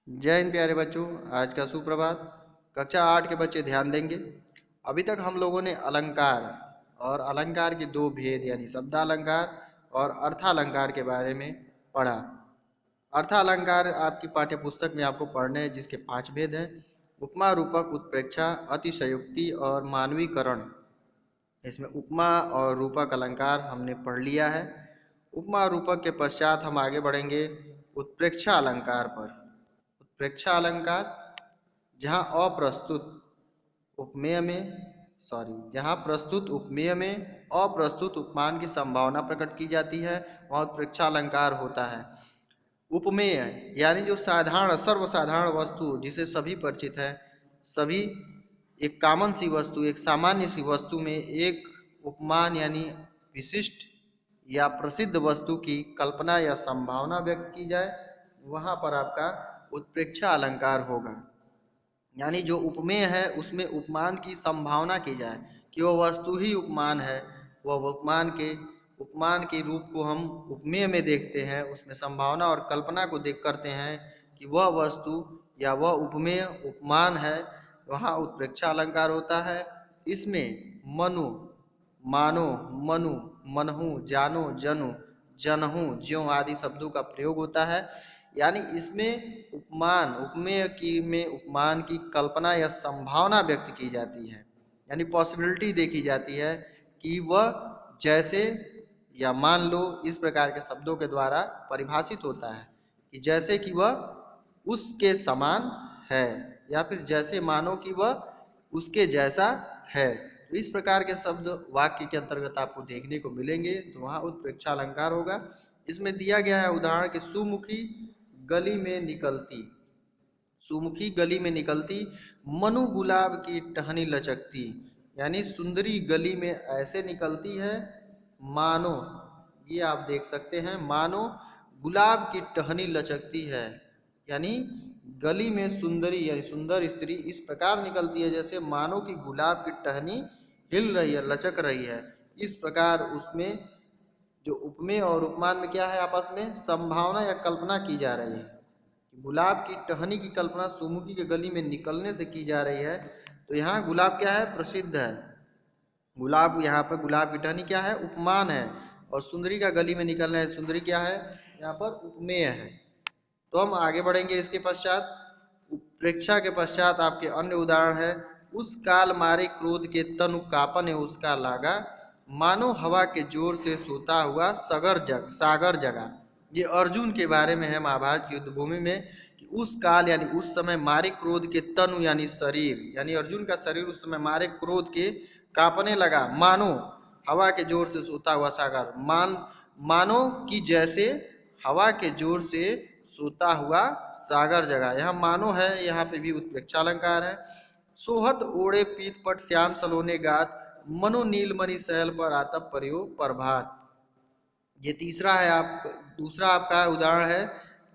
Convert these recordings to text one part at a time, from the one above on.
जय हिंद प्यारे बच्चों। आज का सुप्रभात। कक्षा 8 के बच्चे ध्यान देंगे। अभी तक हम लोगों ने अलंकार और अलंकार के दो भेद यानी शब्दालंकार और अर्थालंकार के बारे में पढ़ा। अर्थालंकार आपकी पाठ्य पुस्तक में आपको पढ़ने हैं, जिसके 5 भेद हैं: उपमा, रूपक, उत्प्रेक्षा, अतिशयोक्ति और मानवीकरण। इसमें उपमा और रूपक अलंकार हमने पढ़ लिया है। उपमा और रूपक के पश्चात हम आगे बढ़ेंगे उत्प्रेक्षा अलंकार पर। उत्प्रेक्षा अलंकार जहाँ अप्रस्तुत उपमेय में जहाँ प्रस्तुत उपमेय में अप्रस्तुत उपमान की संभावना प्रकट की जाती है, वहाँ उत्प्रेक्षा अलंकार होता है। उपमेय यानी जो साधारण सर्वसाधारण वस्तु जिसे सभी परिचित है, सभी एक कॉमन सी वस्तु, एक सामान्य सी वस्तु में एक उपमान यानी विशिष्ट या प्रसिद्ध वस्तु की कल्पना या संभावना व्यक्त की जाए, वहाँ पर आपका उत्प्रेक्षा अलंकार होगा। यानी जो उपमेय है उसमें उपमान की संभावना की जाए कि वह वस्तु ही उपमान है, वह उपमान के रूप को हम उपमेय में देखते हैं, उसमें संभावना और कल्पना को देख करते हैं कि वह वस्तु या वह उपमेय उपमान है, वहाँ उत्प्रेक्षा अलंकार होता है। इसमें मनु, मानो, मनु, मनहु, जानो, जनु, जनहु, ज्यों आदि शब्दों का प्रयोग होता है। यानी इसमें उपमान उपमेय की में उपमान की कल्पना या संभावना व्यक्त की जाती है, यानी पॉसिबिलिटी देखी जाती है कि वह जैसे या मान लो इस प्रकार के शब्दों के द्वारा परिभाषित होता है कि जैसे कि वह उसके समान है या फिर जैसे मानो कि वह उसके जैसा है। तो इस प्रकार के शब्द वाक्य के अंतर्गत आपको देखने को मिलेंगे, तो वहाँ उत्प्रेक्षा अलंकार होगा। इसमें दिया गया है उदाहरण कि सुमुखी गली में निकलती, सुमुखी गली में निकलती, मनु गुलाब की टहनी लचकती। यानी सुंदरी गली में ऐसे निकलती है मानो, ये आप देख सकते हैं, मानो गुलाब की टहनी लचकती है। यानी गली में सुंदरी यानी सुंदर स्त्री इस प्रकार निकलती है जैसे मानो कि गुलाब की टहनी हिल रही है, लचक रही है। इस प्रकार उसमें जो उपमेय और उपमान में क्या है, आपस में संभावना या कल्पना की जा रही है। गुलाब की टहनी की कल्पना सुमुखी के गली में निकलने से की जा रही है। तो यहाँ गुलाब क्या है, प्रसिद्ध है। गुलाब, यहाँ पर गुलाब की टहनी क्या है, उपमान है, और सुंदरी का गली में निकलना है, सुंदरी क्या है, यहाँ पर उपमेय है। तो हम आगे बढ़ेंगे इसके पश्चात। प्रेक्षा के पश्चात आपके अन्य उदाहरण है: उस काल मारे क्रोध के तनु कापन उसका लागा, मानो हवा के जोर से सोता हुआ सागर जगा। ये अर्जुन के बारे में है महाभारत युद्ध भूमि में कि उस काल यानी उस समय मारे क्रोध के तनु यानी शरीर, यानी अर्जुन का शरीर उस समय मारे क्रोध के कांपने लगा, मानो हवा के जोर से सोता हुआ सागर, मानो कि जैसे हवा के जोर से सोता हुआ सागर जगा। यहाँ मानो है, यहाँ पे भी उत्प्रेक्षा अलंकार है। सोहत ओढ़े पीत पट श्याम सलोने गात, मनो नीलमणि शैल पर आतप परियो प्रभात। ये तीसरा है, दूसरा आपका उदाहरण है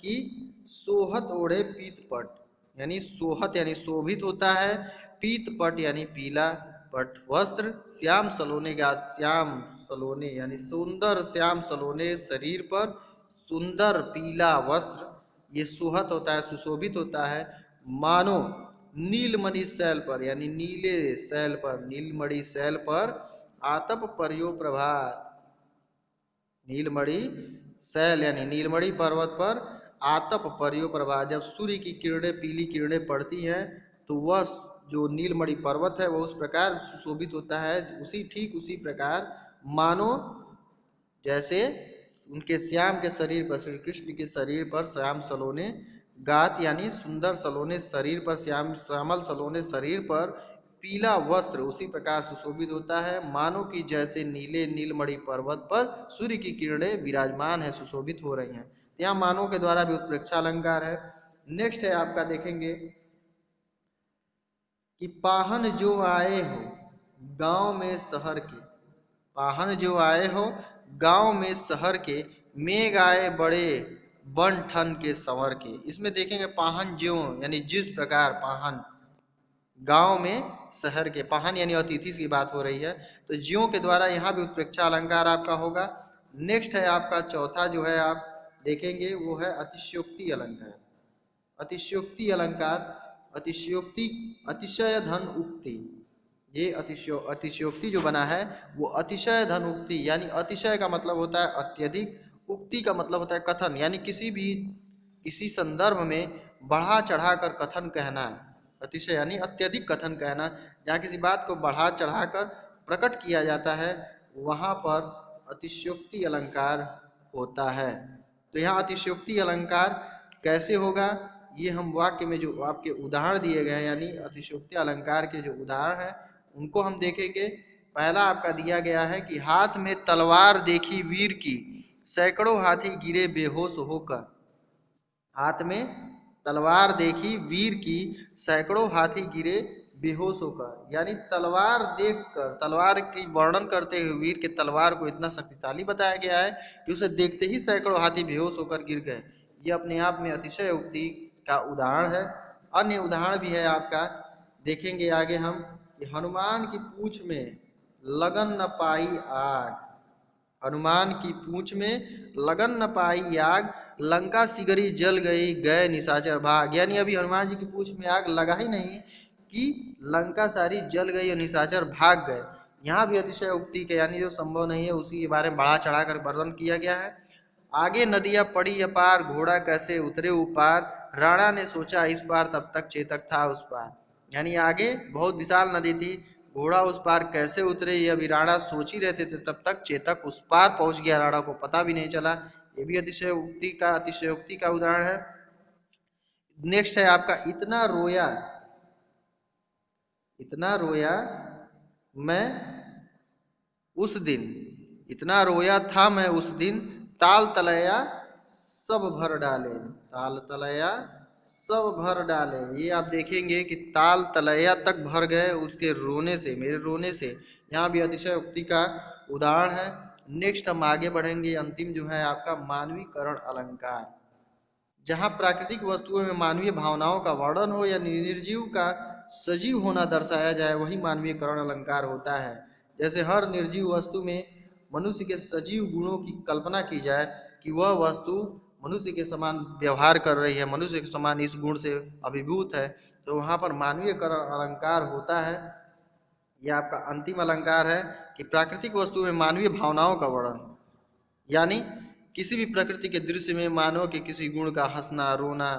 कि सोहत ओढ़े पीत पट, यानी सोहत यानी शोभित होता है, पीत पट यानी पीला पट वस्त्र, श्याम सलोने गात, श्याम सलोने यानी सुंदर श्याम सलोने शरीर पर, सुंदर पीला वस्त्र, ये सुहत होता है, सुशोभित होता है। मानो नीलमणि शैल पर यानी नीले शैल पर, नीलमणि शैल पर आतप परियो प्रभात, नीलमणि शैल यानी नीलमणि पर्वत पर आतप परियो प्रभात, जब सूर्य की किरणें, पीली किरणें पड़ती हैं तो वह जो नीलमणि पर्वत है वह उस प्रकार सुशोभित होता है। ठीक उसी प्रकार मानो जैसे उनके श्याम के शरीर पर, श्री कृष्ण के शरीर पर श्याम सलोने गात यानी सुंदर सलोने शरीर पर, श्यामल सलोने शरीर पर पीला वस्त्र उसी प्रकार सुशोभित होता है, मानो कि जैसे नीले नीलमणि पर्वत पर सूर्य की किरणें विराजमान है, सुशोभित हो रही हैं। यहाँ मानो के द्वारा भी उत्प्रेक्षा अलंकार है। नेक्स्ट है आपका, देखेंगे कि पाहन जो आए हो गांव में शहर के, पाहन जो आए हो गांव में शहर के, मेघ आए बड़े बन ठन के संवर के। इसमें देखेंगे पाहन ज्यों यानी जिस प्रकार, पाहन गांव में शहर के, पाहन यानी अतिथि की बात हो रही है, तो ज्यों के द्वारा यहाँ भी उत्प्रेक्षा अलंकार आपका होगा। नेक्स्ट है आपका चौथा जो है आप देखेंगे वो है अतिशयोक्ति अलंकार। अतिशयोक्ति अलंकार, अतिशयोक्ति, अतिशय धन उक्ति। ये अतिशयोक्ति जो बना है वो अतिशय धन उक्ति, यानी अतिशय का मतलब होता है अत्यधिक, उक्ति का मतलब होता है कथन, यानी किसी संदर्भ में बढ़ा चढ़ा कर कथन कहना। अतिशय यानी अत्यधिक कथन कहना, जहाँ किसी बात को बढ़ा चढ़ाकर प्रकट किया जाता है वहाँ पर अतिशयोक्ति अलंकार होता है। तो यहाँ अतिशयोक्ति अलंकार कैसे होगा, ये हम वाक्य में जो आपके उदाहरण दिए गए हैं, यानी अतिशयोक्ति अलंकार के जो उदाहरण हैं उनको हम देखेंगे। पहला आपका दिया गया है कि हाथ में तलवार देखी वीर की, सैकड़ों हाथी गिरे बेहोश होकर। हाथ में तलवार देखी वीर की, सैकड़ों हाथी गिरे बेहोश होकर, यानी तलवार देखकर, तलवार की वर्णन करते हुए वीर के तलवार को इतना शक्तिशाली बताया गया है कि उसे देखते ही सैकड़ों हाथी बेहोश होकर गिर गए। ये अपने आप में अतिशय उक्ति का उदाहरण है। अन्य उदाहरण भी है आपका, देखेंगे आगे हम कि हनुमान की पूंछ में लगन न पाई आग, हनुमान की पूंछ में लगन न पाई आग, लंका सिगरी जल गई गए निशाचर भाग। यानी अभी हनुमान जी की पूंछ में आग लगा ही नहीं कि लंका सारी जल गई और निशाचर भाग गए। यहाँ भी अतिशय उक्ति के, यानी जो संभव नहीं है उसी के बारे में बढ़ा चढ़ा कर वर्णन किया गया है। आगे नदियां पड़ी अपार, घोड़ा कैसे उतरे ऊपार, राणा ने सोचा इस पार तब तक चेतक था उस पार। यानी आगे बहुत विशाल नदी थी, घोड़ा उस पार कैसे उतरे ये अभी राणा सोच ही रहते थे, तब तक चेतक उस पार पहुंच गया, राणा को पता भी नहीं चला। ये भी अतिशयोक्ति का उदाहरण है। नेक्स्ट है आपका इतना रोया मैं उस दिन, इतना रोया था मैं उस दिन, ताल तलैया सब भर डाले, ताल तलैया सब भर डाले। ये आप देखेंगे कि ताल तलैया तक भर गए उसके रोने से, मेरे रोने से। यहाँ भी अतिशयोक्ति का उदाहरण है। नेक्स्ट हम आगे बढ़ेंगे, अंतिम जो है आपका मानवीकरण अलंकार। जहाँ प्राकृतिक वस्तुओं में मानवीय भावनाओं का वर्णन हो या निर्जीव का सजीव होना दर्शाया जाए, वही मानवीयकरण अलंकार होता है। जैसे हर निर्जीव वस्तु में मनुष्य के सजीव गुणों की कल्पना की जाए कि वह वस्तु मनुष्य के समान व्यवहार कर रही है, मनुष्य के समान इस गुण से अभिभूत है, तो वहाँ पर मानवीयकरण अलंकार होता है। यह आपका अंतिम अलंकार है कि प्राकृतिक वस्तु में मानवीय भावनाओं का वर्णन, यानी किसी भी प्रकृति के दृश्य में मानव के किसी गुण का हंसना, रोना,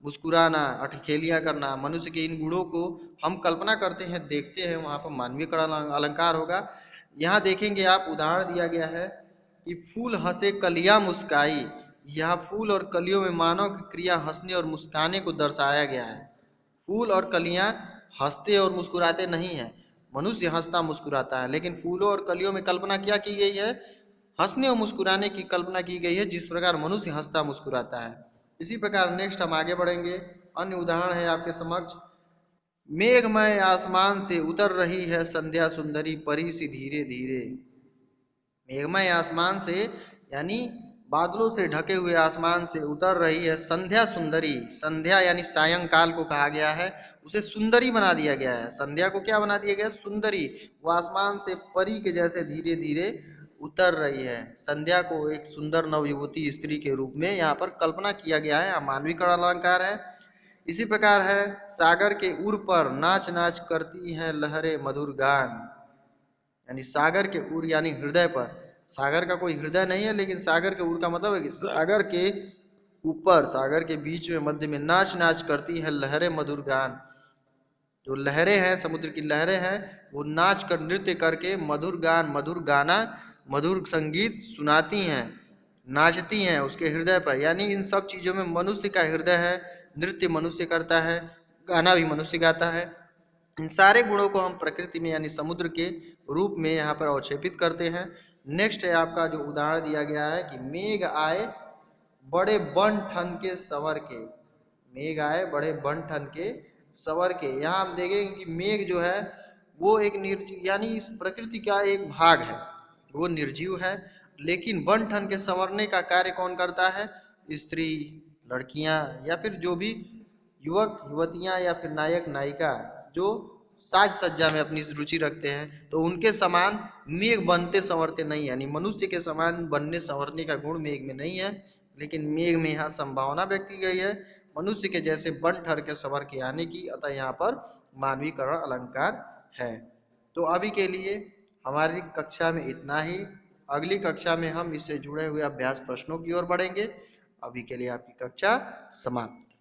मुस्कुराना, अठखेलियाँ करना, मनुष्य के इन गुणों को हम कल्पना करते हैं, देखते हैं, वहाँ पर मानवीयकरण अलंकार होगा। यहाँ देखेंगे आप उदाहरण दिया गया है कि फूल हंसे कलियाँ मुस्काई। यहाँ फूल और कलियों में मानव की क्रिया हंसने और मुस्काने को दर्शाया गया है। फूल और कलियाँ हंसते और मुस्कुराते नहीं हैं, मनुष्य हंसता मुस्कुराता है, लेकिन फूलों और कलियों में कल्पना क्या की गई है, हंसने और मुस्कुराने की कल्पना की गई है, जिस प्रकार मनुष्य हंसता मुस्कुराता है। इसी प्रकार नेक्स्ट हम आगे बढ़ेंगे। अन्य उदाहरण है आपके समक्ष, मेघमय आसमान से उतर रही है संध्या सुंदरी परी सी धीरे धीरे। मेघमय आसमान से यानी बादलों से ढके हुए आसमान से उतर रही है संध्या सुंदरी। संध्या यानी सायंकाल को कहा गया है, उसे सुंदरी बना दिया गया है। संध्या को क्या बना दिया गया, सुंदरी। वो आसमान से परी के जैसे धीरे धीरे उतर रही है। संध्या को एक सुंदर नवयुवती स्त्री के रूप में यहाँ पर कल्पना किया गया है, मानवीकरण अलंकार है। इसी प्रकार है, सागर के उर पर नाच नाच करती हैं लहरें मधुर गान। यानी सागर के उर यानी हृदय पर, सागर का कोई हृदय नहीं है, लेकिन सागर के उर का मतलब है कि सागर के ऊपर, सागर के बीच में मध्य में नाच नाच करती है लहरें मधुर गान। जो लहरें हैं, समुद्र की लहरें हैं, वो नाच कर नृत्य करके मधुर गान, मधुर गाना, मधुर संगीत सुनाती हैं, नाचती हैं उसके हृदय पर। यानी इन सब चीज़ों में मनुष्य का हृदय है, नृत्य मनुष्य करता है, गाना भी मनुष्य गाता है। इन सारे गुणों को हम प्रकृति में यानी समुद्र के रूप में यहाँ पर अवक्षेपित करते हैं। नेक्स्ट है आपका जो उदाहरण दिया गया है कि मेघ आए बड़े बन ठन के सवर के। मेघ आए बड़े बन ठन के सवर के। यहाँ हम देखेंगे कि मेघ जो है वो एक निर्जीव यानी इस प्रकृति का एक भाग है, वो निर्जीव है, लेकिन बन ठन के संवरने का कार्य कौन करता है, स्त्री, लड़कियां, या फिर जो भी युवक युवतियां या फिर नायक नायिका जो साज सज्जा में अपनी रुचि रखते हैं, तो उनके समान मेघ बनते संवरते नहीं, यानी मनुष्य के समान बनने संवरने का गुण मेघ में नहीं है, लेकिन मेघ में यहाँ संभावना व्यक्त की गई है मनुष्य के जैसे बन ठर के सवर के आने की, अतः यहाँ पर मानवीकरण अलंकार है। तो अभी के लिए हमारी कक्षा में इतना ही। अगली कक्षा में हम इससे जुड़े हुए अभ्यास प्रश्नों की ओर बढ़ेंगे। अभी के लिए आपकी कक्षा समाप्त।